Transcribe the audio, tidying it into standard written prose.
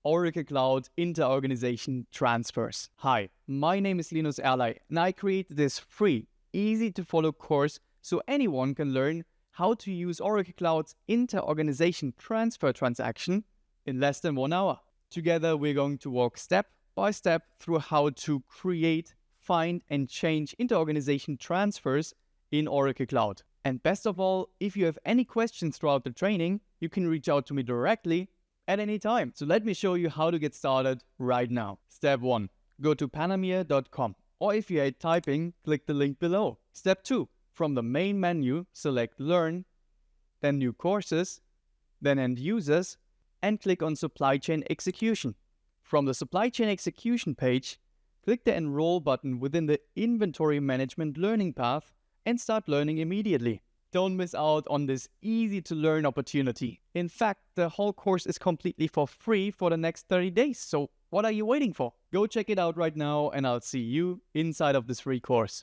Oracle Cloud Inter-Organization Transfers. Hi, my name is Linus Erlei, and I created this free, easy-to-follow course so anyone can learn how to use Oracle Cloud's inter-organization transfer transaction in less than 1 hour. Together, we're going to walk step by step through how to create, find, and change inter-organization transfers in Oracle Cloud. And best of all, if you have any questions throughout the training, you can reach out to me directly at any time. So let me show you how to get started right now. Step 1. Go to panamere.com, or if you hate typing, click the link below. Step 2. From the main menu, select Learn, then New Courses, then End Users, and click on Supply Chain Execution. From the Supply Chain Execution page, click the Enroll button within the Inventory Management Learning path and start learning immediately. Don't miss out on this easy-to-learn opportunity. In fact, the whole course is completely for free for the next 30 days, so what are you waiting for? Go check it out right now, and I'll see you inside of this free course.